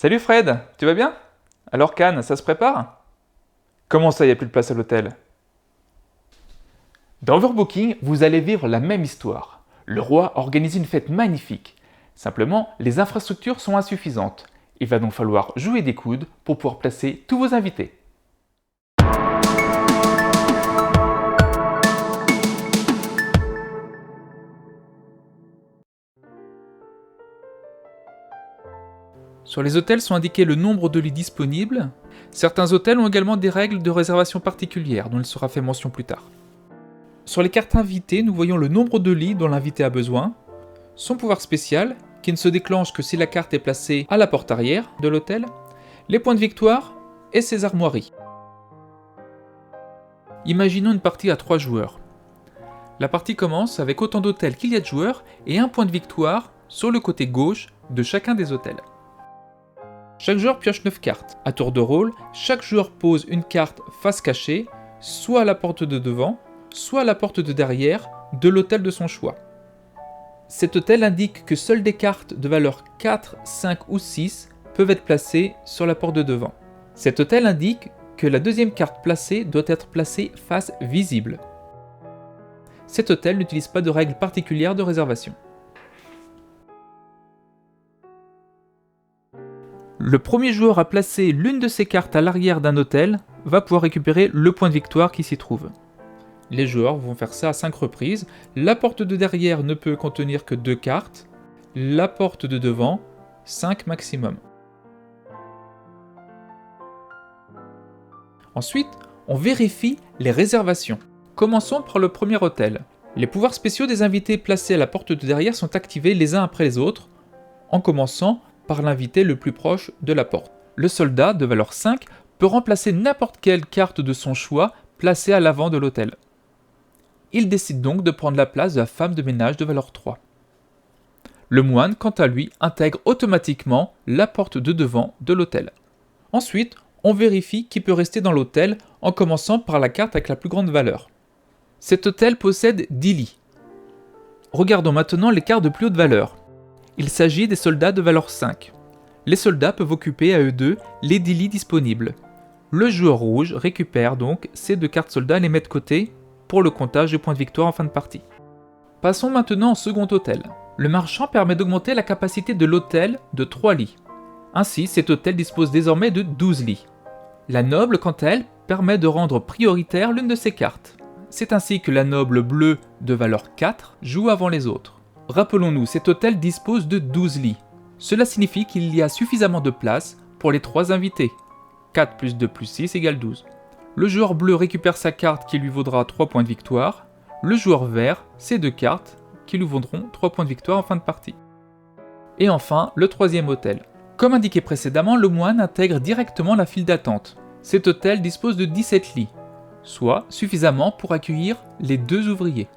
Salut Fred, tu vas bien? Alors Cannes, ça se prépare? Comment ça, il n'y a plus de place à l'hôtel? Dans Overbooking, vous allez vivre la même histoire. Le roi organise une fête magnifique. Simplement, les infrastructures sont insuffisantes. Il va donc falloir jouer des coudes pour pouvoir placer tous vos invités. Sur les hôtels sont indiqués le nombre de lits disponibles. Certains hôtels ont également des règles de réservation particulières dont il sera fait mention plus tard. Sur les cartes invitées, nous voyons le nombre de lits dont l'invité a besoin, son pouvoir spécial, qui ne se déclenche que si la carte est placée à la porte arrière de l'hôtel, les points de victoire et ses armoiries. Imaginons une partie à 3 joueurs. La partie commence avec autant d'hôtels qu'il y a de joueurs et un point de victoire sur le côté gauche de chacun des hôtels. Chaque joueur pioche 9 cartes. À tour de rôle, chaque joueur pose une carte face cachée, soit à la porte de devant, soit à la porte de derrière de l'hôtel de son choix. Cet hôtel indique que seules des cartes de valeur 4, 5 ou 6 peuvent être placées sur la porte de devant. Cet hôtel indique que la deuxième carte placée doit être placée face visible. Cet hôtel n'utilise pas de règles particulières de réservation. Le premier joueur à placer l'une de ses cartes à l'arrière d'un hôtel va pouvoir récupérer le point de victoire qui s'y trouve. Les joueurs vont faire ça à 5 reprises. La porte de derrière ne peut contenir que 2 cartes. La porte de devant, 5 maximum. Ensuite, on vérifie les réservations. Commençons par le premier hôtel. Les pouvoirs spéciaux des invités placés à la porte de derrière sont activés les uns après les autres, en commençant par l'invité le plus proche de la porte. Le soldat, de valeur 5, peut remplacer n'importe quelle carte de son choix placée à l'avant de l'hôtel. Il décide donc de prendre la place de la femme de ménage de valeur 3. Le moine, quant à lui, intègre automatiquement la porte de devant de l'hôtel. Ensuite, on vérifie qui peut rester dans l'hôtel en commençant par la carte avec la plus grande valeur. Cet hôtel possède 10 lits. Regardons maintenant les cartes de plus haute valeur. Il s'agit des soldats de valeur 5. Les soldats peuvent occuper à eux deux les 10 lits disponibles. Le joueur rouge récupère donc ces 2 cartes soldats et les met de côté pour le comptage de points de victoire en fin de partie. Passons maintenant au second hôtel. Le marchand permet d'augmenter la capacité de l'hôtel de 3 lits. Ainsi, cet hôtel dispose désormais de 12 lits. La noble, quant à elle, permet de rendre prioritaire l'une de ses cartes. C'est ainsi que la noble bleue de valeur 4 joue avant les autres. Rappelons-nous, cet hôtel dispose de 12 lits. Cela signifie qu'il y a suffisamment de place pour les 3 invités. 4 plus 2 plus 6 égale 12. Le joueur bleu récupère sa carte qui lui vaudra 3 points de victoire. Le joueur vert, ses 2 cartes qui lui vaudront 3 points de victoire en fin de partie. Et enfin, le troisième hôtel. Comme indiqué précédemment, le moine intègre directement la file d'attente. Cet hôtel dispose de 17 lits, soit suffisamment pour accueillir les 2 ouvriers.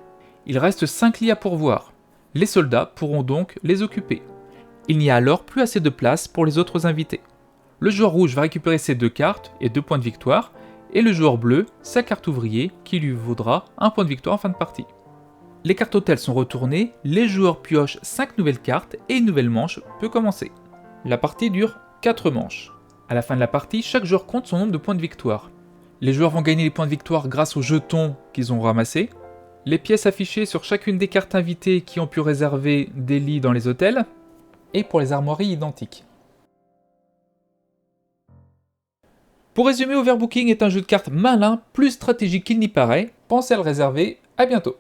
Il reste 5 lits à pourvoir. Les soldats pourront donc les occuper. Il n'y a alors plus assez de place pour les autres invités. Le joueur rouge va récupérer ses 2 cartes et 2 points de victoire, et le joueur bleu sa carte ouvrier qui lui vaudra 1 point de victoire en fin de partie. Les cartes hôtels sont retournées, les joueurs piochent 5 nouvelles cartes et une nouvelle manche peut commencer. La partie dure 4 manches. À la fin de la partie, chaque joueur compte son nombre de points de victoire. Les joueurs vont gagner les points de victoire grâce aux jetons qu'ils ont ramassés, les pièces affichées sur chacune des cartes invitées qui ont pu réserver des lits dans les hôtels, et pour les armoiries identiques. Pour résumer, Overbooking est un jeu de cartes malin, plus stratégique qu'il n'y paraît. Pensez à le réserver, à bientôt.